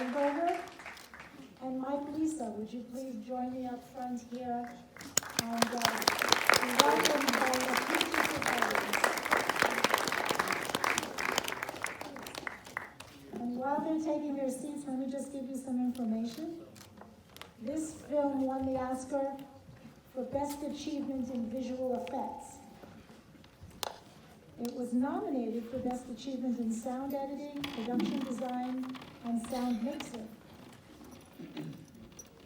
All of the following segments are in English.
Frauenberger. And Mike Lisa, would you please join me up front here and be welcomed by the teachers of audience. And while they're taking their seats, let me just give you some information. This film won the Oscar for Best Achievement in Visual Effects. It was nominated for Best Achievement in Sound Editing, Production Design, and Sound Mixing.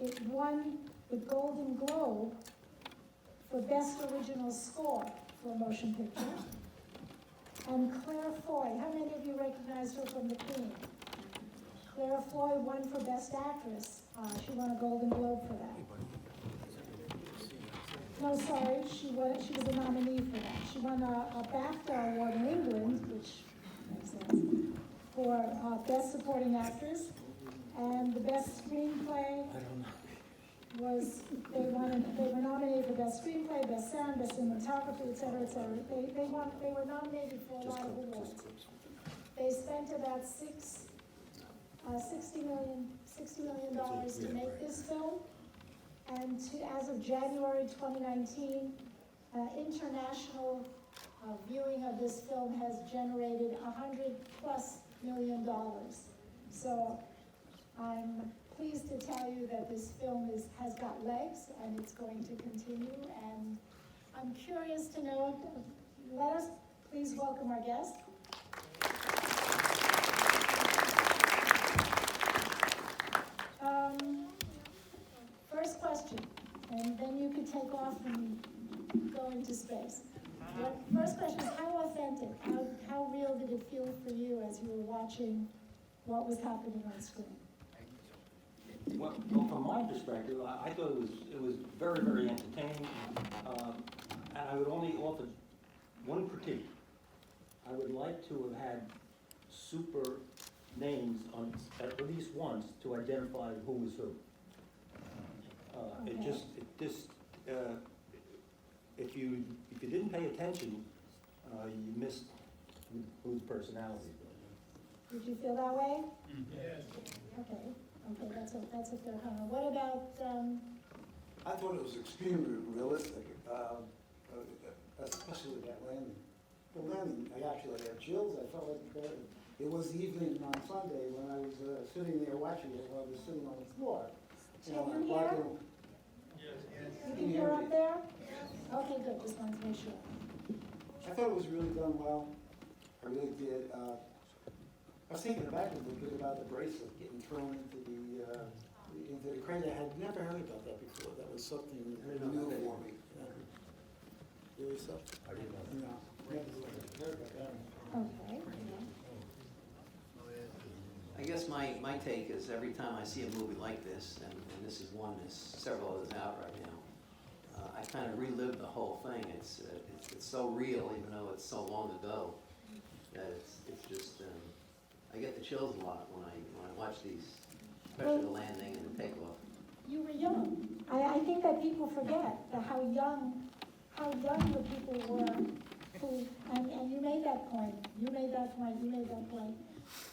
It won the Golden Globe for Best Original Score for a motion picture. And Claire Foy, how many of you recognize her from The Queen? Claire Foy won for Best Actress. She won a Golden Globe for that. No, sorry, she was a nominee for that. She won a BAFTA award in England, which makes sense, for Best Supporting Actress. And the Best Screenplay was, they were nominated for Best Screenplay, Best Sound, Best Cinematography, et cetera, et cetera. They were nominated for a lot of awards. They spent about $60 million to make this film. And as of January 2019, international viewing of this film has generated $100+ million. So I'm pleased to tell you that this film has got legs and it's going to continue. And I'm curious to know, let us please welcome our guest. First question, and then you could take off and go into space. First question is, how authentic, how real did it feel for you as you were watching what was happening on screen? Well, from my perspective, I thought it was very, very entertaining, and I would only offer one critique. I would like to have had super names on at least once to identify who was who. Okay. If you didn't pay attention, you missed whose personality. Did you feel that way? Yes. Okay, that's a fair comment. What about, I thought it was extremely realistic, especially with that landing. The landing, I actually had chills. I felt like it was evening on Sunday when I was sitting there watching it while I was sitting on the floor. can you hear? You can hear up there? Okay, good, just wanted to make sure. I thought it was really done well. I really did. I was taken aback a little bit about the bracelet getting thrown into the crater. I had never heard about that before. That was something new for me. Really something? I didn't know. No, never heard about that. Okay. I guess my take is every time I see a movie like this, and this is one, there's several others out right now, I kind of relive the whole thing. It's so real, even though it's so long ago, that it's just, I get the chills a lot when I watch these, especially the landing and the takeoff. You were young. I think that people forget how young the people were who, and you made that point,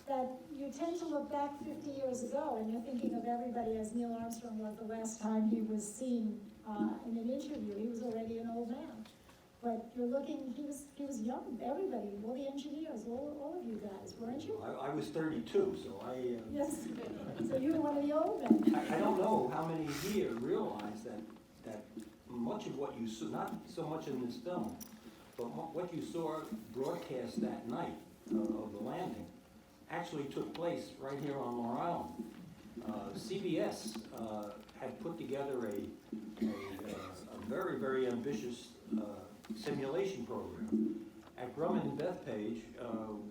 that you tend to look back 50 years ago and you're thinking of everybody as Neil Armstrong was the last time he was seen in an interview. He was already an old man. But you're looking, he was young, everybody, all the engineers, all of you guys, weren't you? I was 32, so I... Yes, so you were one of the old men. I don't know how many here realize that much of what you saw, not so much in this film, but what you saw broadcast that night of the landing actually took place right here on Long Island. CBS had put together a very, very ambitious simulation program. At Grumman and Bethpage,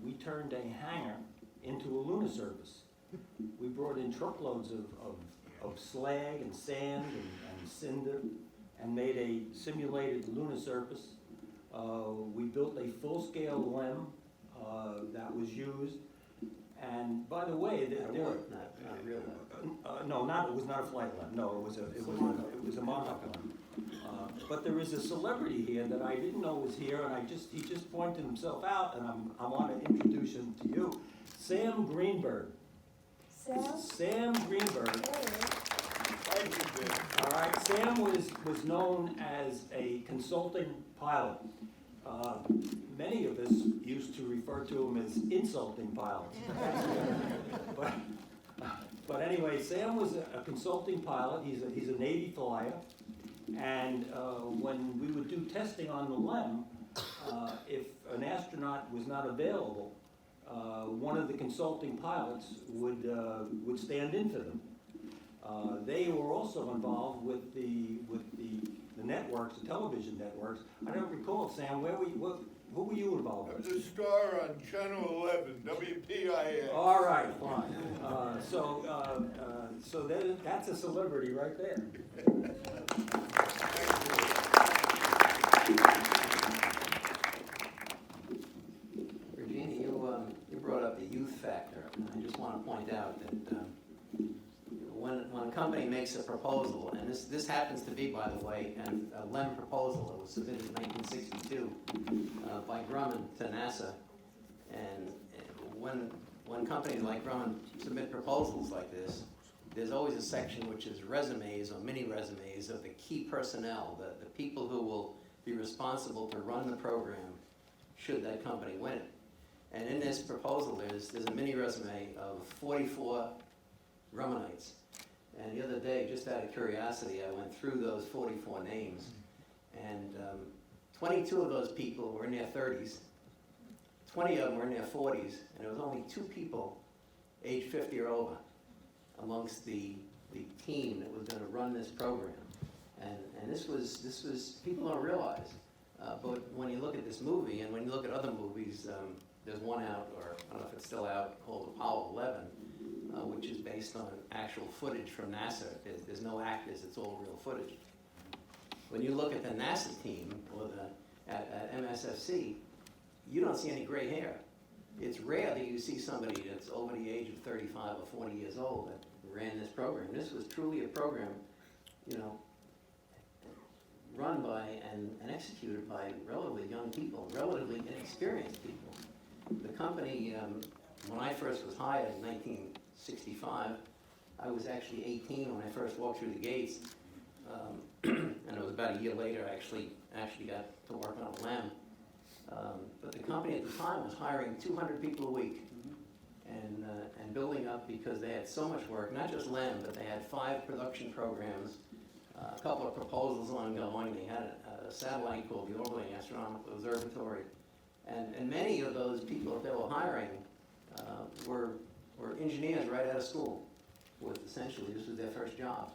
we turned a hangar into a lunar surface. We brought in truckloads of slag and sand and cinder and made a simulated lunar surface. We built a full-scale LEM that was used. And by the way, Not real. it was not a flight LEM. No, it was a mock-up LEM. But there is a celebrity here that I didn't know was here, and he just pointed himself out, and I want to introduce him to you, Sam Greenberg. Sam? Sam Greenberg. There he is. Thank you, Dick. All right, Sam was known as a consulting pilot. Many of us used to refer to him as insulting pilots. But anyway, Sam was a consulting pilot. He's a Navy flyer. And when we would do testing on the LEM, if an astronaut was not available, one of the consulting pilots would stand in for them. They were also involved with the networks, the television networks. I don't recall, Sam, what were you involved I with? was a star on Channel 11, WPIX. All right, fine. So that's a celebrity right there. Regina, you brought up the youth factor. And I just want to point out that when a company makes a proposal, and this happens to be, by the way, a LEM proposal that was submitted in 1962 by Grumman to NASA, and when companies like Grumman submit proposals like this, there's always a section which is resumes or mini resumes of the key personnel, the people who will be responsible to run the program should that company win it. And in this proposal, there's a mini resume of 44 Grummanites. And the other day, just out of curiosity, I went through those 44 names, and 22 of those people were in their 30s, 20 of them were in their 40s, and there was only 2 people age 50 or over amongst the team that was going to run this program. And this was people don't realize, but when you look at this movie, and when you look at other movies, there's one out, or I don't know if it's still out, called Apollo 11, which is based on actual footage from NASA. There's no actors, it's all real footage. When you look at the NASA team, or at MSFC, you don't see any gray hair. It's rare that you see somebody that's over the age of 35 or 40 years old that ran this program. This was truly a program, run by and executed by relatively young people, relatively inexperienced people. The company, when I first was hired in 1965, I was actually 18 when I first walked through the gates, and it was about a year later I actually got to work on a LEM. But the company at the time was hiring 200 people a week and building up, because they had so much work, not just LEM, but they had 5 production programs, a couple of proposals ongoing. They had a satellite called the Orbiting Astronomical Observatory. And many of those people that they were hiring were engineers right out of school, essentially this was their first job.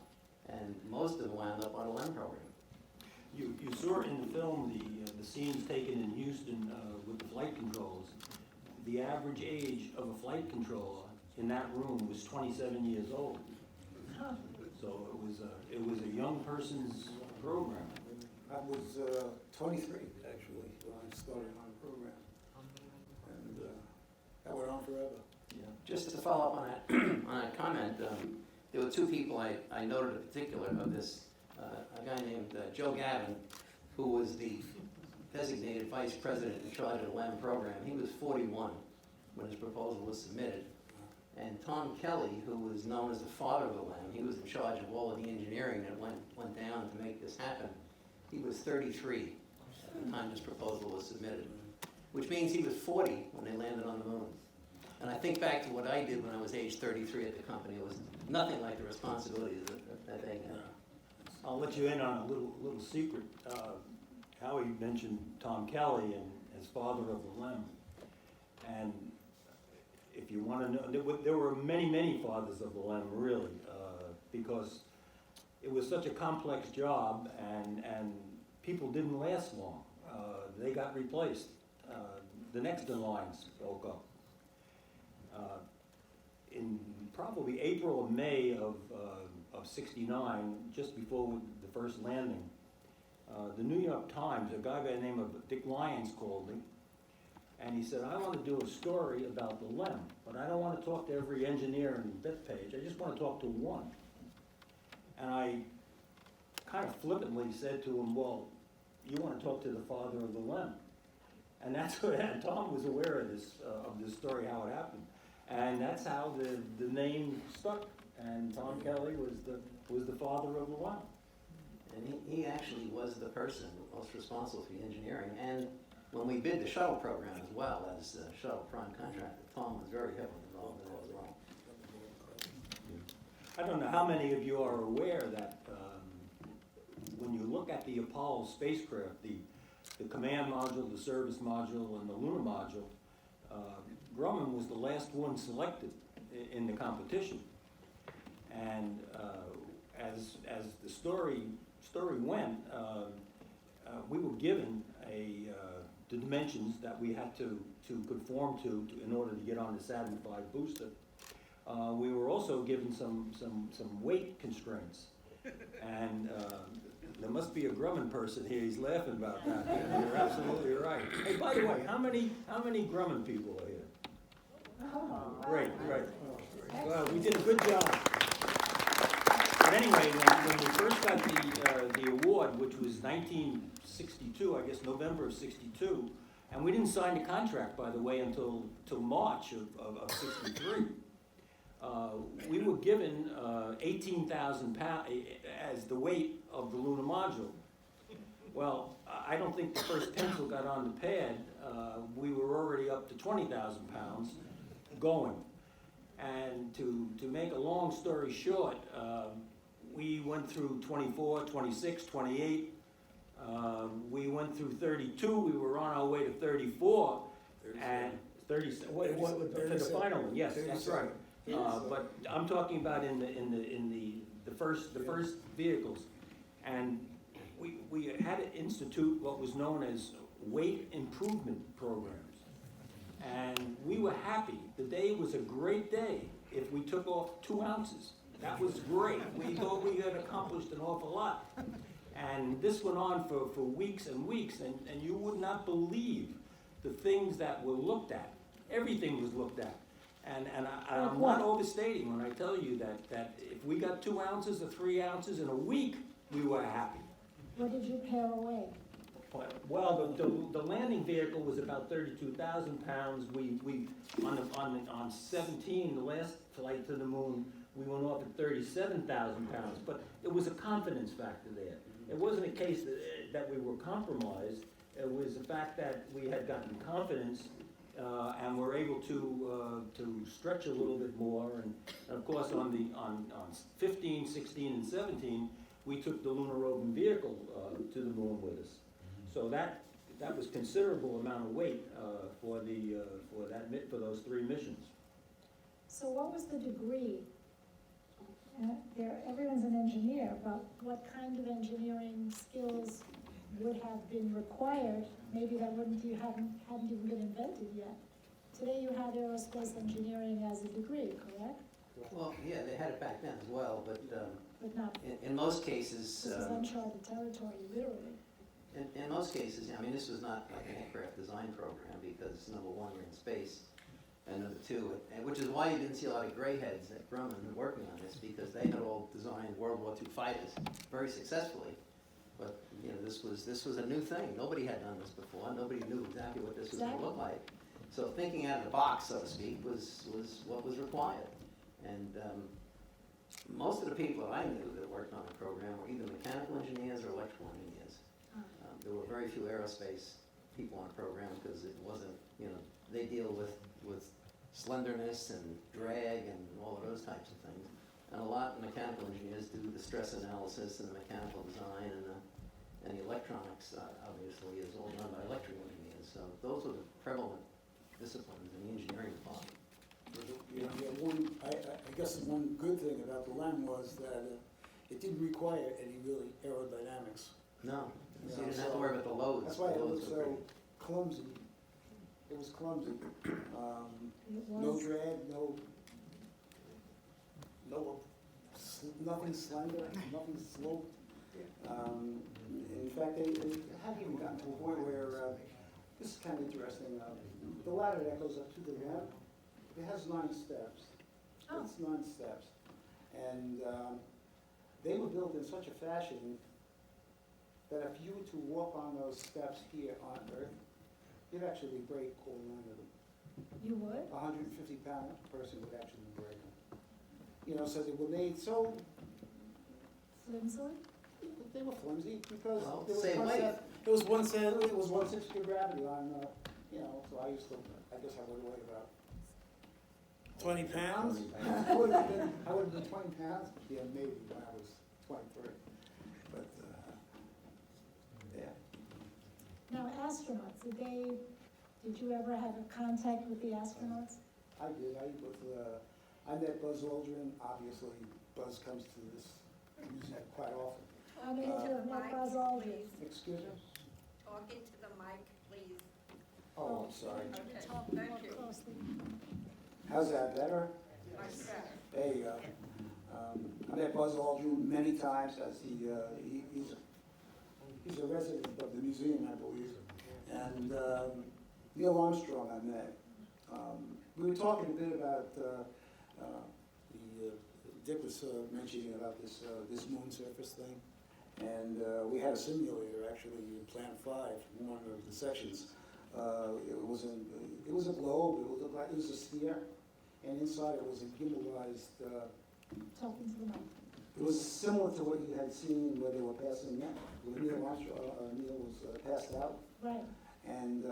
And most of them wound up on a LEM program. You saw in the film the scenes taken in Houston with the flight controls. The average age of a flight controller in that room was 27 years old. So it was a young person's program. I was 23, actually, when I started on the program. And that went on forever. Yeah. Just to follow up on that comment, there were 2 people I noted in particular of this. A guy named Joe Gavin, who was the designated vice president in charge of the LEM program. He was 41 when his proposal was submitted. And Tom Kelly, who was known as the father of the LEM, he was in charge of all of the engineering that went down to make this happen. He was 33 at the time this proposal was submitted, which means he was 40 when they landed on the moon. And I think back to what I did when I was age 33 at the company. It was nothing like the responsibilities that they had. I'll let you in on a little secret. Howie mentioned Tom Kelly and as father of the LEM. And if you want to know, there were many fathers of the LEM, really, because it was such a complex job, and people didn't last long. They got replaced. The next in line spoke up. In probably April or May of '69, just before the first landing, the New York Times, a guy by the name of Dick Lyons called me, and he said, I want to do a story about the LEM, but I don't want to talk to every engineer and bit page, I just want to talk to one. And I kind of flippantly said to him, well, you want to talk to the father of the LEM. And that's what, and Tom was aware of this story, how it happened. And that's how the name stuck, and Tom Kelly was the father of the line. And he actually was the person most responsible for the engineering. And when we bid the shuttle program as well as the shuttle prime contractor, Tom was very heavily involved in it as well. I don't know how many of you are aware that when you look at the Apollo spacecraft, the command module, the service module, and the lunar module, Grumman was the last one selected in the competition. And as the story went, we were given the dimensions that we had to conform to in order to get on the Saturn V booster. We were also given some weight constraints, and there must be a Grumman person here. He's laughing about that. You're absolutely right. Hey, by the way, how many Grumman people are here? Great. Well, we did a good job. But anyway, when we first got the award, which was 1962, I guess November of '62, and we didn't sign the contract, by the way, until March of '63. We were given 18,000 pounds as the weight of the lunar module. Well, I don't think the first pencil got on the pad. We were already up to 20,000 pounds going. And to make a long story short, we went through 24, 26, 28. We went through 32. We were on our way to 34. And 30, for the final one, yes, that's right. But I'm talking about in the first vehicles, and we had to institute what was known as weight improvement programs, and we were happy. The day was a great day if we took off 2 ounces. That was great. We thought we had accomplished an awful lot, and this went on for weeks and weeks, and you would not believe the things that were looked at. Everything was looked at. And I'm not overstating when I tell you that if we got 2 ounces or 3 ounces in a week, we were happy. What did you pare away? Well, the landing vehicle was about 32,000 pounds. We on 17, the last flight to the moon, we went off at 37,000 pounds. But it was a confidence factor there. It wasn't a case that we were compromised. It was the fact that we had gotten confidence. And we're able to stretch a little bit more, and of course on 15, 16, and 17, we took the lunar roving vehicle to the moon with us. So that was considerable amount of weight for those 3 missions. So what was the degree? Everyone's an engineer, but what kind of engineering skills would have been required? Maybe that hadn't even been invented yet. Today you have aerospace engineering as a degree, correct? Well, yeah, they had it back then as well, but not. in most cases, This is uncharted territory, literally. in most cases, I mean, this was not like an aircraft design program because number one, you're in space, and number two, which is why you didn't see a lot of gray heads at Grumman working on this, because they had all designed World War II fighters very successfully. But this was a new thing. Nobody had done this before. Nobody knew exactly what this was going to look like. So thinking out of the box, so to speak, was what was required. And most of the people that I knew that worked on the program were either mechanical engineers or electrical engineers. There were very few aerospace people on the program because it wasn't, they deal with slenderness and drag and all of those types of things. And a lot of mechanical engineers do the stress analysis and the mechanical design, and the electronics, obviously, is all done by electrical engineers. So those are the prevalent disciplines in the engineering department. I guess the one good thing about the LEM was that it didn't require any really aerodynamics. No, so you didn't have to worry about the loads. That's why it was were so clumsy. It was clumsy. No drag, nothing slender, nothing sloped. In fact, they haven't even gotten to a point where, this is kind of interesting, the ladder that goes up to the ramp, it has 9 steps. Oh. It's 9 steps. And they were built in such a fashion that if you were to walk on those steps here on Earth, you'd actually break all 9 of them. You would? A 150-pound person would actually break them. You know, so they were made so, Flimsily? they were flimsy because Well, there was same one weight. set, it was 1/6 gravity on, you know, so I used to, I guess I would have weighed about 20 pounds. I would have been 20 pounds, yeah, maybe when I was 23. But, yeah. Now, astronauts, did you ever have a contact with the astronauts? I did. I met Buzz Aldrin. Obviously, Buzz comes to this museum quite often. How many of you have met Buzz Aldrin? Excuse me? Talk into the mic, please. Oh, I'm sorry. Okay, thank you. Closely. How's that, better? Much better. There you go. I met Buzz Aldrin many times as he's a resident of the museum, I believe. And Neil Armstrong I met. We were talking a bit about Dick was mentioning about this moon surface thing. And we had a simulator actually in Plant 5, one of the sections. It was a globe, it was a sphere, and inside it was a gimbalized, Talking to the mic. it was similar to what you had seen where they were passing out, where Neil was passed out. Right. And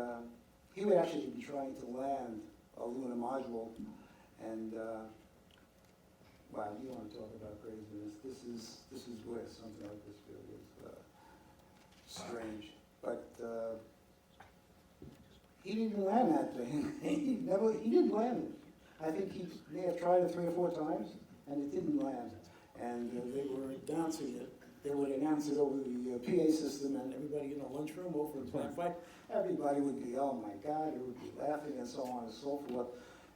he would actually be trying to land a lunar module, and wow, you want to talk about craziness? This is where something like this really is strange. But he didn't land that thing. he didn't land it. I think he may have tried it 3 or 4 times, and it didn't land. And they were announcing it. They would announce it over the PA system, and everybody in the lunchroom over in Plant 5, everybody would be, oh my God, they would be laughing and so on and so forth.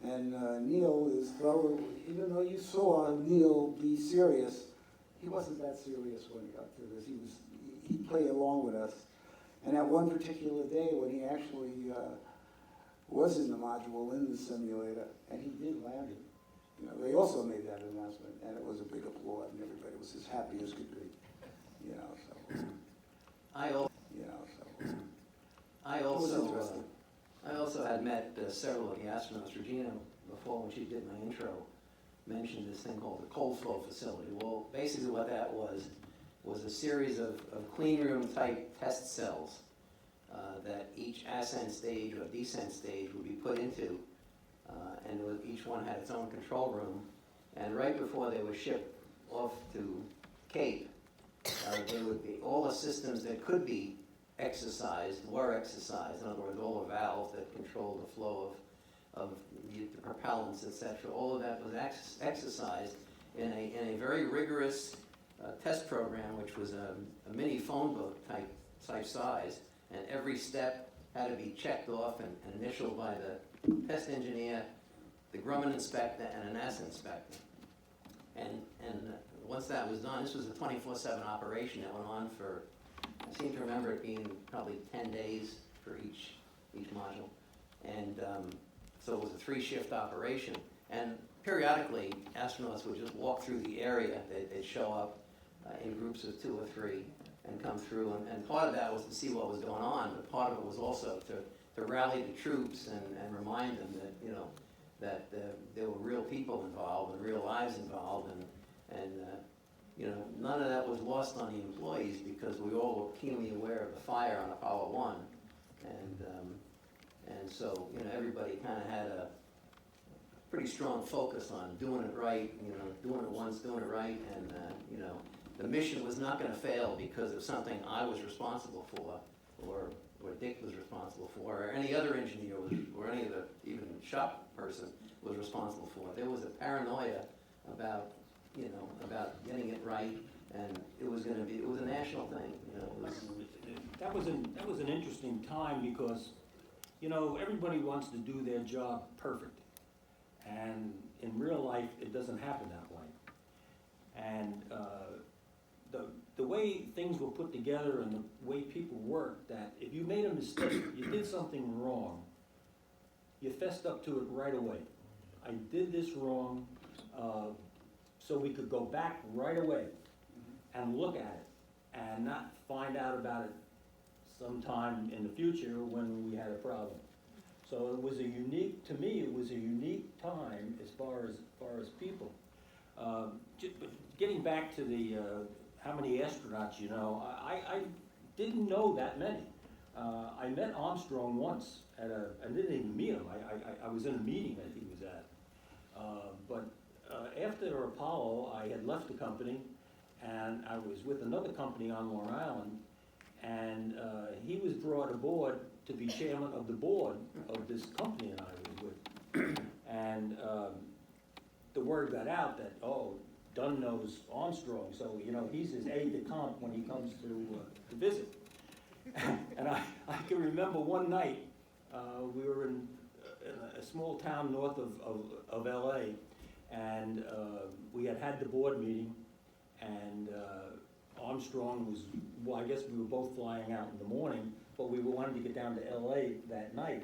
And Neil is, though, even though you saw Neil be serious, he wasn't that serious when he got to this. He played along with us. And that one particular day when he actually was in the module, in the simulator, and he did land it. You know, they also made that announcement, and it was a big applaud, and everybody was as happy as could be. You know, so. I al- You know, so. I It was also, interesting. I also had met several of the astronauts. Regina, before when she did my intro, mentioned this thing called the cold flow facility. Well, basically what that was a series of clean room type test cells that each ascent stage or descent stage would be put into, and each one had its own control room. And right before they were shipped off to Cape, there would be all the systems that could be exercised were exercised. In other words, all the valves that control the flow of the propellants, etc. All of that was exercised in a very rigorous test program, which was a mini phone book type size, and every step had to be checked off and initialed by the test engineer, the Grumman inspector, and a NASA inspector. And once that was done, this was a 24/7 operation that went on for, I seem to remember it being probably 10 days for each module. And so it was a 3-shift operation. And periodically, astronauts would just walk through the area. They'd show up in groups of 2 or 3 and come through. And part of that was to see what was going on, but part of it was also to rally the troops and remind them that, you know, that there were real people involved and real lives involved. And you know, none of that was lost on the employees because we all were keenly aware of the fire on Apollo 1. And so, you know, everybody kind of had a pretty strong focus on doing it right, you know, doing it once, doing it right, and, you know, the mission was not going to fail because of something I was responsible for, or Dick was responsible for, or any other engineer was, or any of the, even shop person was responsible for. There was a paranoia about, you know, about getting it right, and it was a national thing, you know. It was, That was an interesting time because, you know, everybody wants to do their job perfect. And in real life, it doesn't happen that way. And the way things were put together and the way people worked, that if you made a mistake, you did something wrong, you fessed up to it right away. I did this wrong, so we could go back right away and look at it and not find out about it sometime in the future when we had a problem. So it was a unique, to me, it was a unique time as far as people. But getting back to the, how many astronauts you know, I didn't know that many. I met Armstrong once I didn't even meet him. I was in a meeting that he was at. But after Apollo, I had left the company, and I was with another company on Long Island, and he was brought aboard to be chairman of the board of this company that I was with. And the word got out that, oh, Dunne knows Armstrong, so you know he's his aide-de-camp when he comes to visit. And I can remember one night, we were in a small town north of LA, and we had the board meeting, and Armstrong was, well, I guess we were both flying out in the morning, but we wanted to get down to LA that night.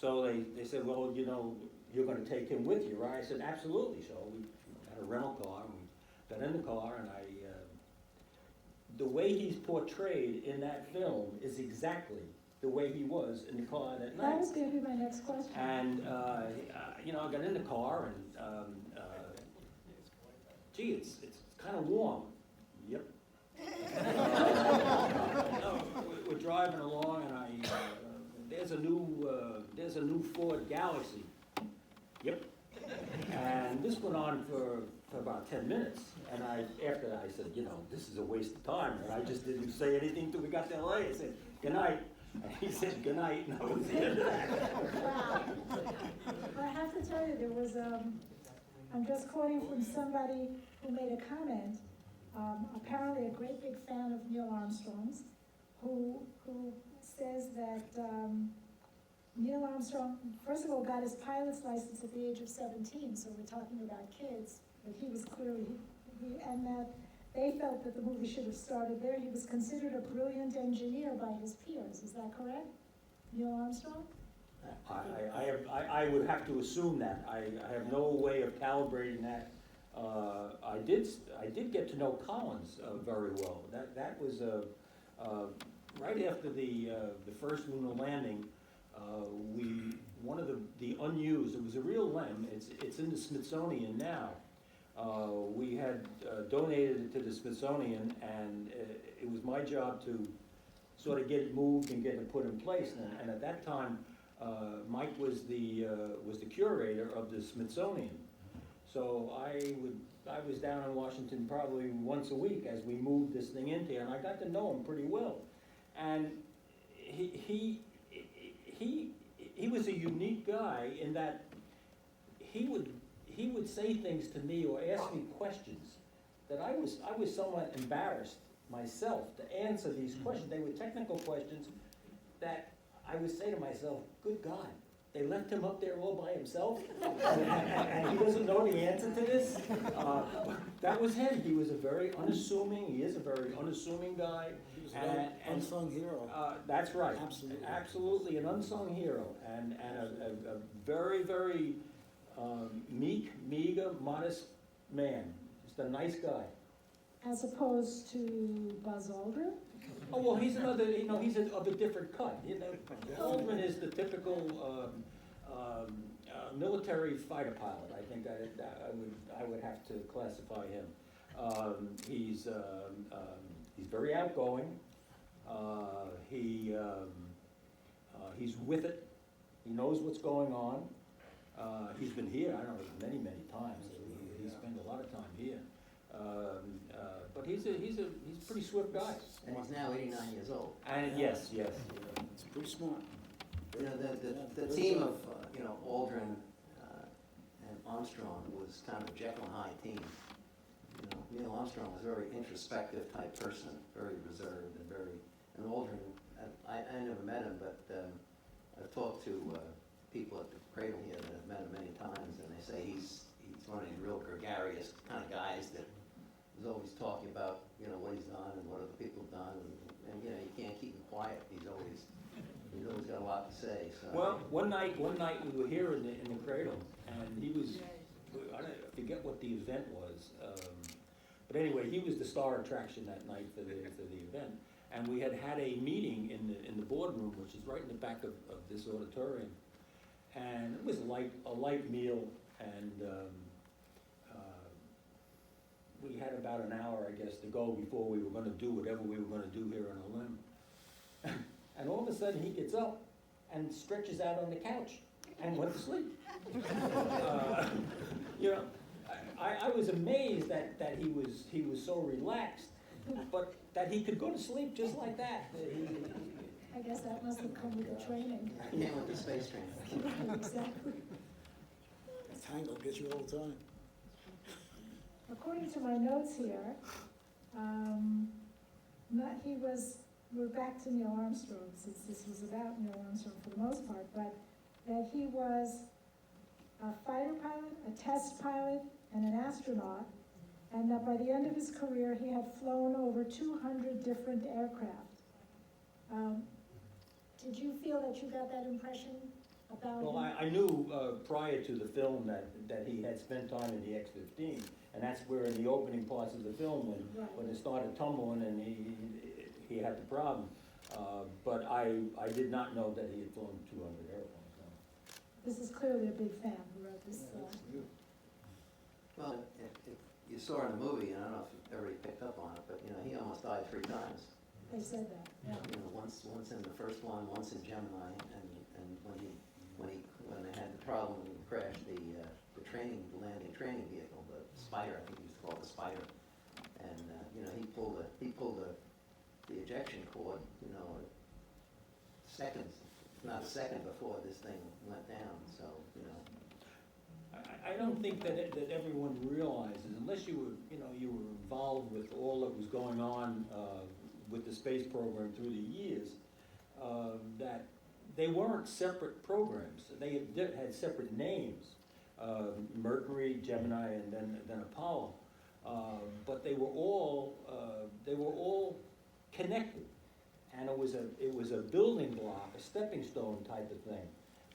So they said, well, you know, you're gonna take him with you, right? I said, absolutely. So we had a rental car, and we got in the car, and the way he's portrayed in that film is exactly the way he was in the car that night. That was gonna be my next question. And, you know, I got in the car, and, gee, it's kind of warm. Yep. We're driving along, and there's a new Ford Galaxy. Yep. And this went on for about 10 minutes, and after I said, you know, this is a waste of time, and I just didn't say anything until we got to LA. I said, good night. And he said, good night, and that was the end of that. Wow. I have to tell you, there was, I'm just quoting from somebody who made a comment, apparently a great big fan of Neil Armstrong's, who says that Neil Armstrong, first of all, got his pilot's license at the age of 17, so we're talking about kids, but he was clearly, and that they felt that the movie should have started there. He was considered a brilliant engineer by his peers, is that correct? Neil Armstrong? I would have to assume that. I have no way of calibrating that. I did get to know Collins very well. That was right after the first lunar landing. One of the unused, it was a real limb, it's in the Smithsonian now. We had donated it to the Smithsonian, and it was my job to sort of get it moved and get it put in place. And at that time, Mike was the curator of the Smithsonian. So I was down in Washington probably once a week as we moved this thing in here, and I got to know him pretty well. And he was a unique guy in that he would say things to me or ask me questions that I was somewhat embarrassed myself to answer these questions. They were technical questions that I would say to myself, good God, they left him up there all by himself, and he doesn't know the answer to this? That was him. He was he is a very unassuming guy. He was an unsung hero. That's right. Absolutely. Absolutely an unsung hero, and a very, very meek, meager, modest man. Just a nice guy. As opposed to Buzz Aldrin? Oh, well, he's another, he's of a different cut. Aldrin is the typical military fighter pilot. I think I would have to classify him. He's very outgoing. He's with it. He knows what's going on. He's been here, I don't know, many, many times. He spent a lot of time here. But he's a pretty swift guy. And he's now 89 years old. And yes. It's pretty smart. You know, the team of, Aldrin and Armstrong was kind of a Jekyll and Hyde team. You know, Neil Armstrong was a very introspective type person, very reserved and Aldrin, I never met him, but I've talked to people at the Cradle here that have met him many times, and they say he's one of these real gregarious kind of guys that is always talking about, what he's done and what other people have done, and you can't keep him quiet. He's always got a lot to say. So. Well, one night we were here in the Cradle, and he was, I forget what the event was, but anyway, he was the star attraction that night for the event, and we had a meeting in the boardroom, which is right in the back of this auditorium, And it was a light meal, and we had about an hour, I guess, to go before we were gonna do whatever we were gonna do here on the limb. And all of a sudden, he gets up and stretches out on the couch and went to sleep. You know, I was amazed that he was so relaxed, but that he could go to sleep just like that. I guess that must have come with the training. Came with the space training. Exactly. Tango gets you all the time. According to my notes here, we're back to Neil Armstrong, since this was about Neil Armstrong for the most part, but that he was a fighter pilot, a test pilot, and an astronaut, and that by the end of his career, he had flown over 200 different aircraft. Did you feel that you got that impression about Well, him? I knew prior to the film that he had spent time in the X-15, and that's where in the opening parts of the film, when it started tumbling and he had the problem. But I did not know that he had flown 200 airplanes. No. This is clearly a big fan who wrote this. Well, if you saw in the movie, and I don't know if everybody picked up on it, but, you know, he almost died 3 times. They said that, yeah. You know, once in the first one, once in Gemini, and when they had the problem when he crashed the landing training vehicle, the Spider, I think he used to call it the Spider, and you know, he pulled the ejection cord, you know, seconds, not a second before this thing went down. So, you know. I don't think that everyone realizes, unless you were involved with all that was going on with the space program through the years, that they weren't separate programs. They had separate names, Mercury, Gemini, and then Apollo. But they were all connected, and it was a building block, a stepping stone type of thing.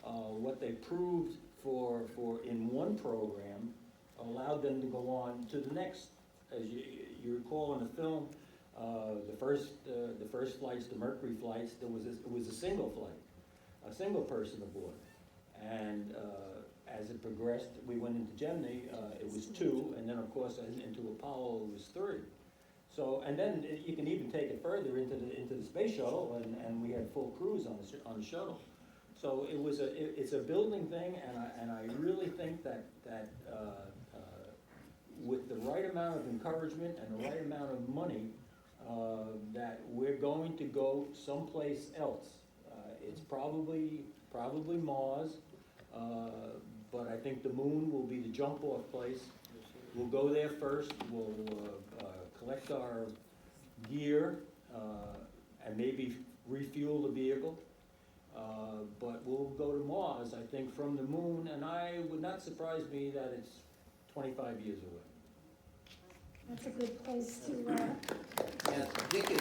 What they proved for in one program allowed them to go on to the next. As you recall in the film, the first flights, the Mercury flights, it was a single flight, a single person aboard, and as it progressed, we went into Gemini, it was 2, and then of course into Apollo it was 3. So, and then you can even take it further into the space shuttle, and we had full crews on the shuttle. So it's a building thing, and I really think that with the right amount of encouragement and the right amount of money, that we're going to go someplace else. It's probably Mars, but I think the moon will be the jump-off place. We'll go there first. We'll collect our gear and maybe refuel the vehicle. But we'll go to Mars, I think, from the moon, and I would not surprise me that it's 25 years away. That's a good place to, Yeah, Dick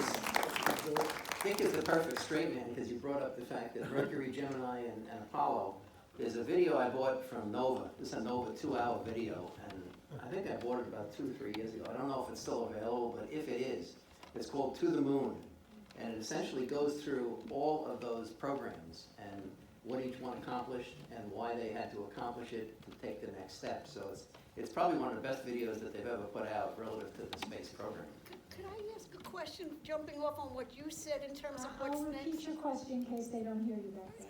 is the perfect straight man, because you brought up the fact that Mercury, Gemini, and Apollo. There's a video I bought from Nova. This is a Nova 2-hour video, and I think I bought it about 2 or 3 years ago. I don't know if it's still available, but if it is, it's called To the Moon. And it essentially goes through all of those programs and what each one accomplished and why they had to accomplish it to take the next step. So it's probably one of the best videos that they've ever put out relative to the space program. Could I ask a question, jumping off on what you said in terms of what's I'll next? repeat your question in case they don't hear you back there.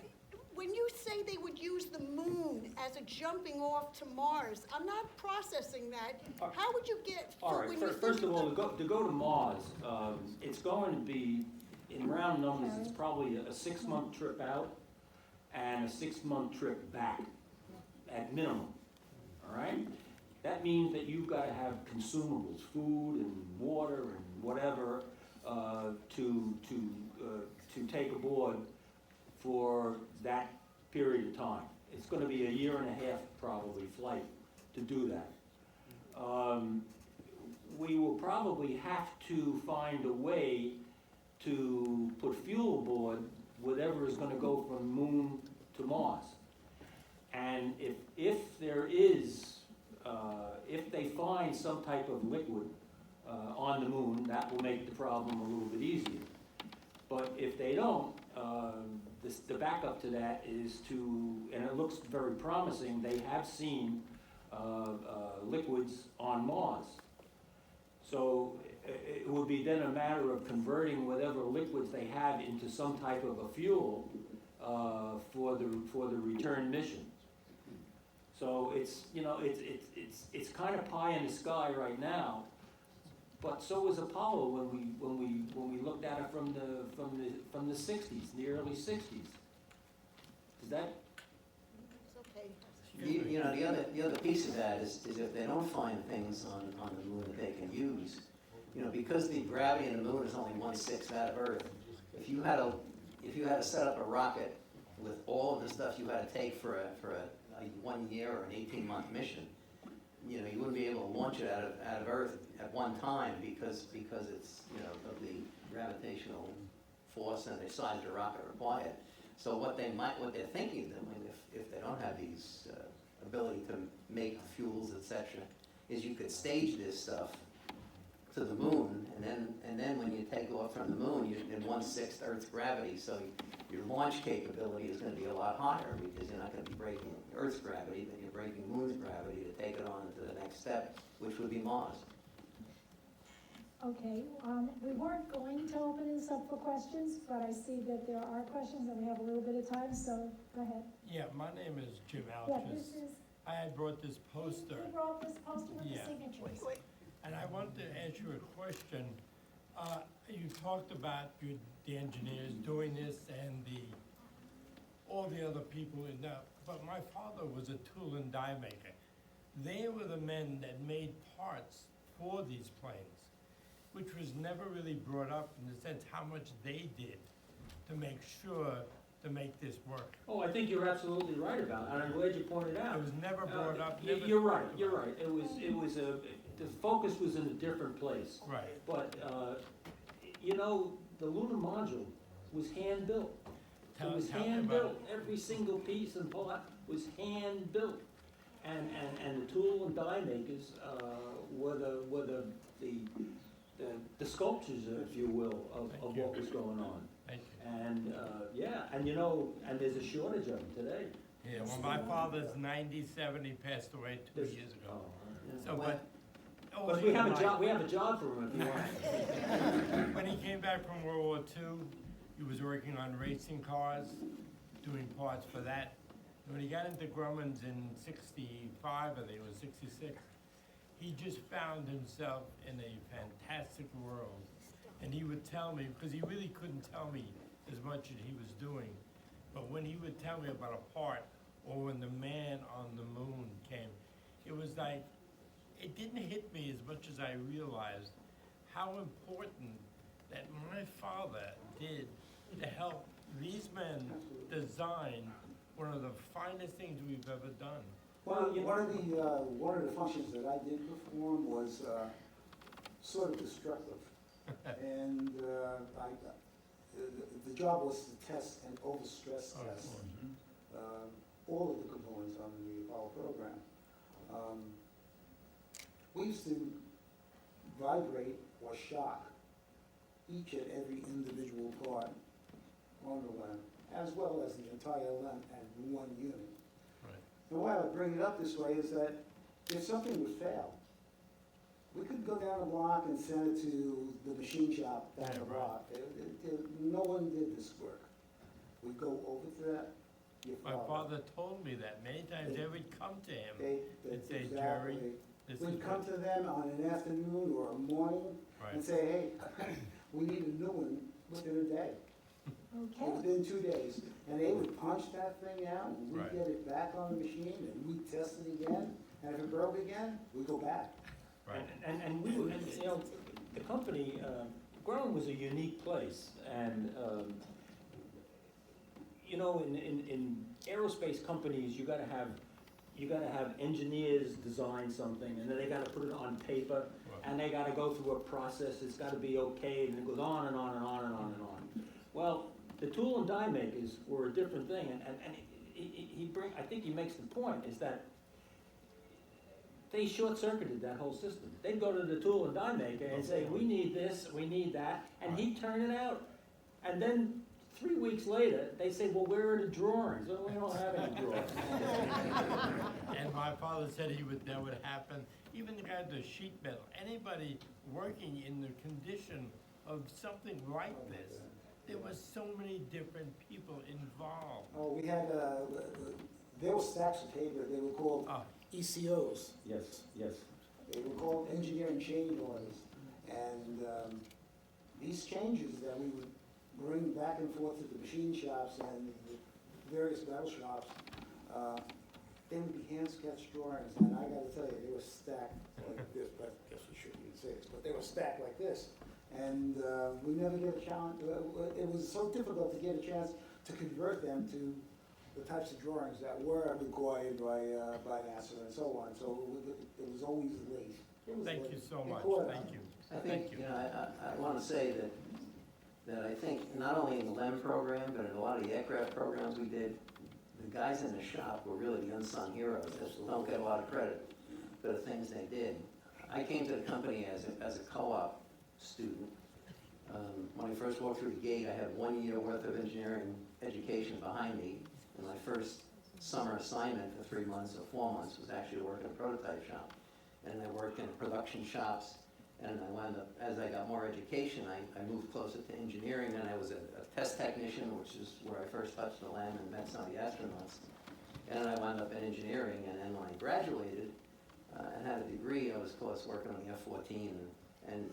When you say they would use the moon as a jumping off to Mars, I'm not processing that. How would you get? All right, when you first think of all, to go to Mars, it's going to be, in round numbers, it's probably a 6-month trip out and a 6-month trip back, at minimum, all right? That means that you've got to have consumables, food and water and whatever, to take aboard for that period of time. It's going to be a 1.5 year probably flight to do that. We will probably have to find a way to put fuel aboard whatever is going to go from Moon to Mars. And if there is, if they find some type of liquid on the moon, that will make the problem a little bit easier. But if they don't, the backup to that is to, and it looks very promising, they have seen liquids on Mars. So it would be then a matter of converting whatever liquids they have into some type of a fuel for the return mission. So it's, you know, it's kind of pie in the sky right now. But so was Apollo when we looked at it from the 60s, the early 60s. Is that? It's okay. You know, the other piece of that is if they don't find things on the moon that they can use, you know, because the gravity in the moon is only 1/6 that of Earth. If you had to set up a rocket with all of the stuff you had to take for a 1 year or an 18-month mission, you know, you wouldn't be able to launch it out of Earth at one time because it's, you know, of the gravitational force and the size of the rocket required. So what they're thinking of doing, if they don't have these ability to make fuels, etc., is you could stage this stuff to the moon, and then when you take off from the moon, you're in 1/6 Earth's gravity, so your launch capability is going to be a lot higher because you're not going to be breaking Earth's gravity, but you're breaking moon's gravity to take it on to the next step, which would be Mars. Okay, we weren't going to open this up for questions, but I see that there are questions and we have a little bit of time, so go ahead. Yeah, my name is Jim Yeah, Alchis. this is, I had brought this poster, you brought this poster with the Yeah. signatures. and I wanted to ask you a question. You talked about the engineers doing this and all the other people in that, but my father was a tool and die maker. They were the men that made parts for these planes, which was never really brought up in the sense how much they did to make sure to make this work. Oh, I think you're absolutely right about it, and I'm glad you pointed out. It was never brought up. Y- never You're right, talked you're about. right. It was the focus was in a different place. Right. But, you know, the lunar module was hand-built. It was Tell me about hand-built. it. Every single piece and part was hand-built. And the tool and die makers were the sculptures, if you will, of Thank you. what was going on. Thank you. And, yeah, and you know, and there's a shortage of them today. Yeah, well, my father's 97, he passed away 2 years ago. So, but. But we have a job for him if you want. When he came back from World War II, he was working on racing cars, doing parts for that. And when he got into Grumman's in 65, I think it was 66, he just found himself in a fantastic world. And he would tell me, because he really couldn't tell me as much as he was doing, but when he would tell me about a part, or when the man on the moon came, it was like, it didn't hit me as much as I realized how important that my father did to help these men design one of the finest things we've ever done. One of the functions that I did perform was sort of destructive. And the job was to test and overstress Oh, of test course. all of the components on the Apollo program. We used to vibrate or shock each and every individual part on the LEM, as well as the entire LEM and one unit. Right. And why I bring it up this way is that if something would fail, we couldn't go down the block and send it to the machine shop down Yeah, the right. block. No one did this work. We go over to that, your My father told me that many times they would come to him and say, Jerry, this is We'd come what, to them on an afternoon or a morning and right, say, hey, we need a new one within a day, Okay, or within 2 days. And they would punch that thing out, and we'd Right. get it back on the machine, and we'd test it again. And if it broke again, we'd go back. right. And we were, and, you know, the company, Grumman was a unique place, and, you know, in aerospace companies, you gotta have engineers design something, and then they gotta put it on paper, and they gotta go through a process, it's gotta be okayed, and it goes on and on and on and on and on. Well, the tool and die makers were a different thing, and I think he makes the point, is that they short-circuited that whole system. They'd go to the tool and die maker and say, we need this, we need that, and he'd turn it out. And then 3 weeks later, they say, well, where are the drawings? Well, we don't have any drawings. And my father said that would happen. Even the guy at the sheet metal, anybody working in the condition of something like this, there were so many different people involved. Oh, we had, there were stacks of paper, they were called Ah. ECOs. Yes, yes. They were called engineering change orders. And these changes that we would bring back and forth to the machine shops and the various metal shops, they would be hand-sketched drawings, and I gotta tell you, they were stacked like this, but I guess we shouldn't even say this, but they were stacked like this. And we never get a chance, it was so difficult to get a chance to convert them to the types of drawings that were required by NASA and so on, so it was always late. It was Thank late. you so It much, caught up. thank you. I think, Thank you. I want to say that I think not only in the LEM program, but in a lot of the aircraft programs we did, the guys in the shop were really the unsung heroes that don't get a lot of credit for the things they did. I came to the company as a co-op student. When I first walked through the gate, I had 1 year worth of engineering education behind me. And my first summer assignment for 3 months or 4 months was actually to work in a prototype shop. And I worked in production shops, and I wound up, as I got more education, I moved closer to engineering, and I was a test technician, which is where I first touched the land and met some of the astronauts. And I wound up in engineering, and then when I graduated and had a degree, I was, of course, working on the F-14, and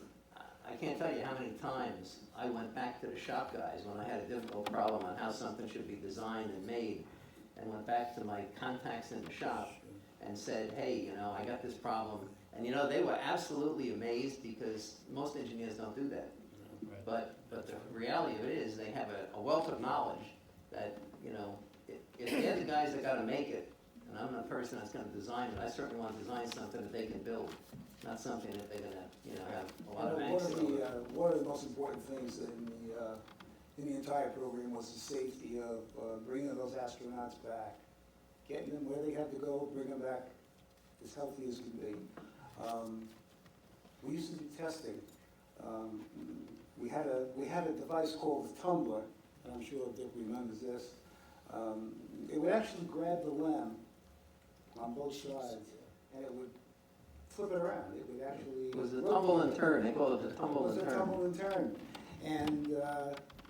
I can't tell you how many times I went back to the shop guys when I had a difficult problem on how something should be designed and made, and went back to my contacts in the shop and said, hey, I got this problem. And they were absolutely amazed because most engineers don't do that. Right. But the reality of it is they have a wealth of knowledge that, if they're the guys that gotta make it, and I'm the person that's gonna design it, I certainly want to design something that they can build, not something that they're gonna, have a lot of angst over. One of the most important things in the entire program was the safety of bringing those astronauts back, getting them where they had to go, bring them back as healthy as can be. We used to do testing. We had a device called the tumbler, and I'm sure Dick remembers this. It would actually grab the lem on both sides, and it would flip it around. It would actually. It was the tumble and turn, they call it the tumble and It was a turn. tumble and turn. And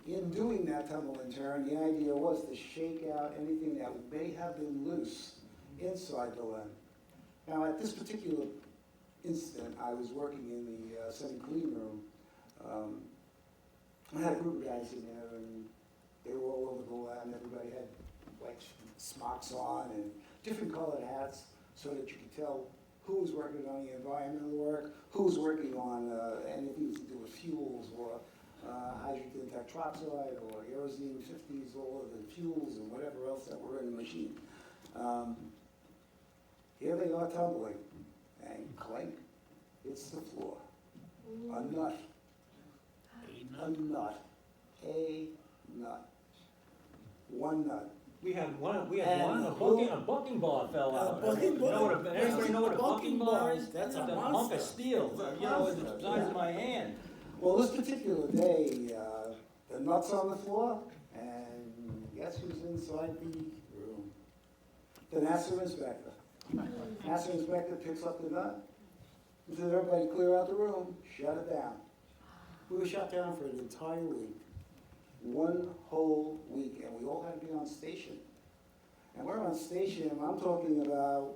in doing that tumble and turn, the idea was to shake out anything that may have been loose inside the lem. Now, at this particular incident, I was working in the semi-clean room. I had a group of guys in there, and they were all over the lab. Everybody had like smocks on and different colored hats so that you could tell who was working on the environmental work, who was working on anything to do with fuels or hydrogen tetroxide or kerosene 50s, all of the fuels and whatever else that were in the machine. Here they are tumbling, and clank, hits the floor. A nut. A nut. A nut. One nut. We had one, a And bucking bar fell out. bucking bar? Anybody know what a bucking bar is? That's a It's hunk monster. of steel, It's a it's monster, the size of my hand. Well, this particular day, the nut's on the floor, and guess who's inside the room? The NASA inspector. NASA inspector picks up the nut, and says, everybody clear out the room, shut it down. We were shut down for an entire week. 1 whole week, and we all had to be on station. And we're on station, I'm talking about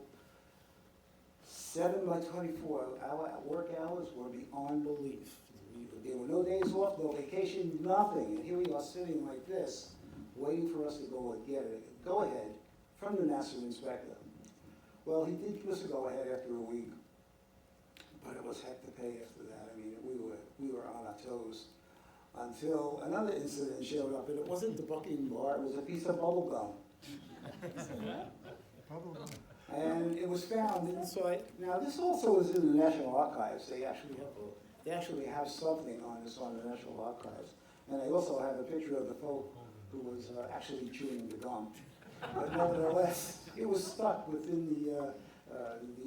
7 by 24 hour work hours were beyond belief. There were no days off, no vacation, nothing. And here we are sitting like this, waiting for us to go and get it. Go ahead from the NASA inspector. Well, he did give us a go ahead after a week, but it was heck to pay after that. I mean, we were on our toes until another incident showed up, and it wasn't the bucking bar, it was a piece of bubble gum. And it was found inside. Now, this also is in the National Archives. They actually have something on this on the National Archives. And they also have a picture of the folk who was actually chewing the gum. But nevertheless, it was stuck within the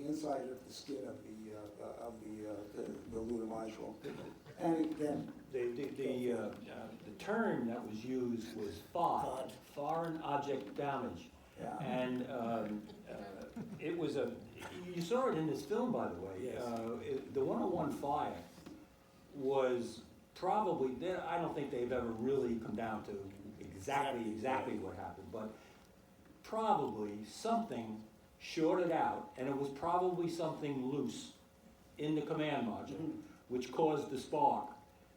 inside of the skin of the lunar module. And then The the term that was used was FOD, foreign object damage. Yeah. And it was you saw it in this film, by the way. Yes. The 101 fire was probably, I don't think they've ever really come down to exactly what happened, but probably something shorted out, and it was probably something loose in the command module, which caused the spark.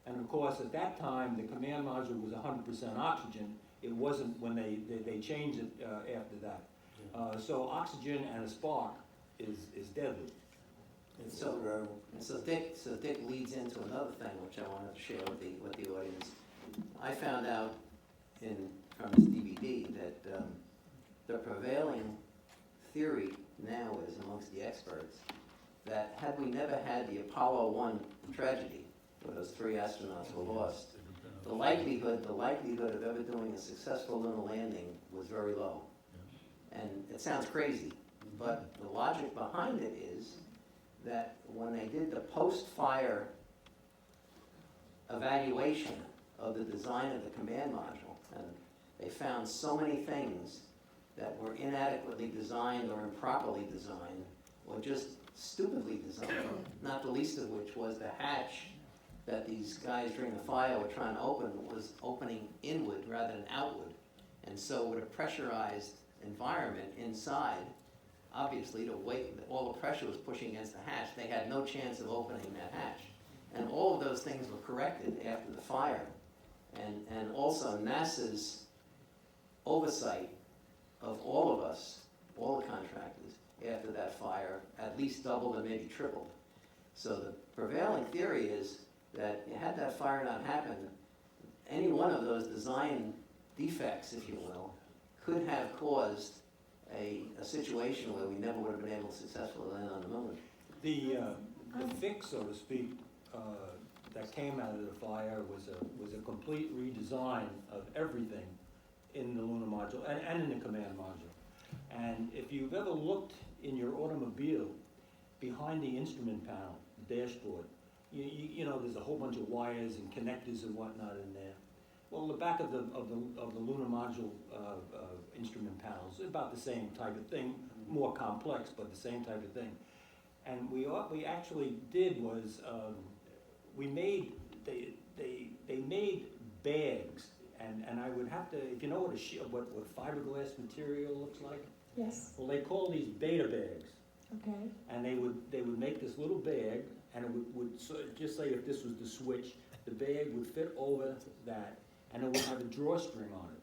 And of course, at that time, the command module was 100% oxygen. It wasn't when they changed it after that. So oxygen and a spark is deadly. And so Dick leads into another thing which I wanted to share with the audience. I found out from this DVD that the prevailing theory now is amongst the experts that had we never had the Apollo 1 tragedy, where those 3 astronauts were lost, the likelihood of ever doing a successful lunar landing was very low. And it sounds crazy, but the logic behind it is that when they did the post-fire evaluation of the design of the command module, and they found so many things that were inadequately designed or improperly designed, or just stupidly designed, not the least of which was the hatch that these guys during the fire were trying to open was opening inward rather than outward. And so with a pressurized environment inside, obviously all the pressure was pushing against the hatch. They had no chance of opening that hatch. And all of those things were corrected after the fire. And also NASA's oversight of all of us, all the contractors, after that fire, at least doubled and maybe tripled. So the prevailing theory is that had that fire not happened, any one of those design defects, if you will, could have caused a situation where we never would have been able to successfully land on the moon. The fix, so to speak, that came out of the fire was a complete redesign of everything in the lunar module and in the command module. And if you've ever looked in your automobile behind the instrument panel, the dashboard, you know there's a whole bunch of wires and connectors and whatnot in there. Well, the back of the lunar module instrument panels is about the same type of thing, more complex, but the same type of thing. And what we actually did was they made bags, and I would have to, if you know what fiberglass material looks like. Yes, Well, they call these beta bags, okay, and they would make this little bag, and it would just say if this was the switch, the bag would fit over that, and it would have a drawstring on it.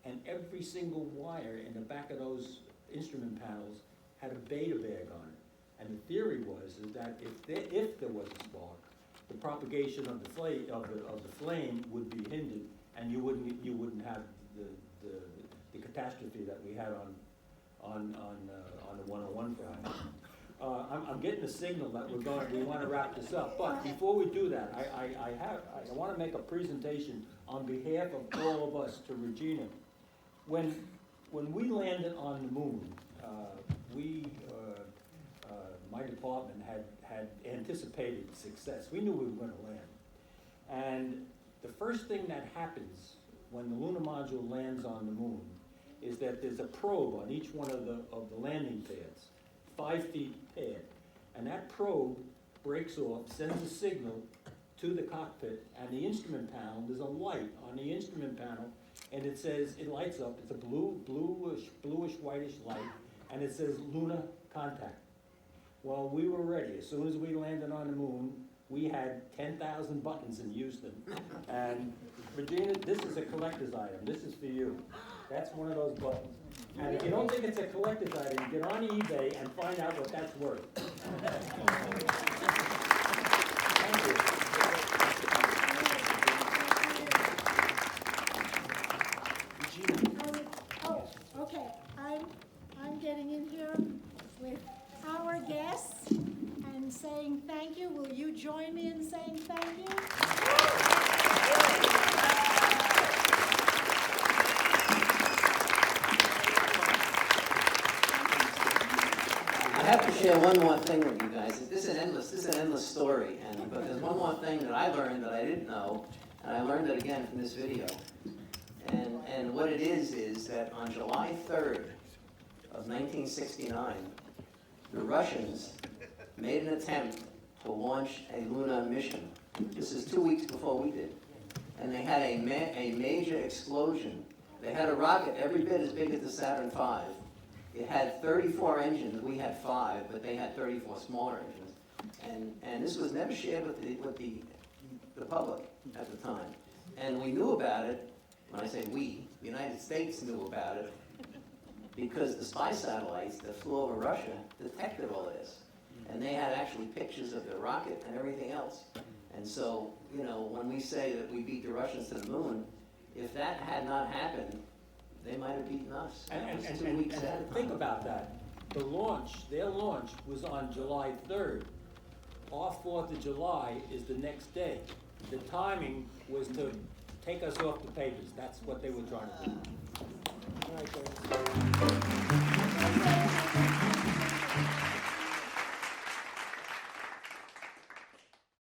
And every single wire in the back of those instrument panels had a beta bag on it. And the theory was that if there was a spark, the propagation of the flame would be hindered, and you wouldn't have the catastrophe that we had on the 101 fire. I'm getting a signal that we want to wrap this up, but before we do that, I want to make a presentation on behalf of all of us to Regina. When we landed on the moon, my department had anticipated success. We knew we were going to land. And the first thing that happens when the lunar module lands on the moon is that there's a probe on each one of the landing pads, 5 feet pad. And that probe breaks off, sends a signal to the cockpit, and the instrument panel, there's a light on the instrument panel, and it says, it lights up, it's a bluish, whitish light, and it says lunar contact. Well, we were ready. As soon as we landed on the moon, we had 10,000 buttons in Houston. And Regina, this is a collector's item. This is for you. That's one of those buttons. And if you don't think it's a collector's item, get on eBay and find out what that's worth. Thank you. Okay, I'm getting in here with our guests and saying thank you. Will you join me in saying thank you? I have to share one more thing with you guys. This is an endless story, but there's one more thing that I learned that I didn't know, And I learned it again from this video. And what it is that on July 3rd of 1969, the Russians made an attempt to launch a lunar mission. This is 2 weeks before we did. And they had a major explosion. They had a rocket every bit as big as the Saturn V. It had 34 engines, we had 5, but they had 34 smaller engines. And this was never shared with the public at the time. And we knew about it, when I say we, the United States knew about it, because the spy satellites that flew over Russia detected all this. And they had actually pictures of the rocket and everything else. And so, you know, when we say that we beat the Russians to the moon, if that had not happened, they might have beaten us. That was 2 weeks ahead of time. Think about that. The launch, their launch was on July 3rd. Our 4th of July is the next day. The timing was to take us off the papers. That's what they were trying to do. All right, guys.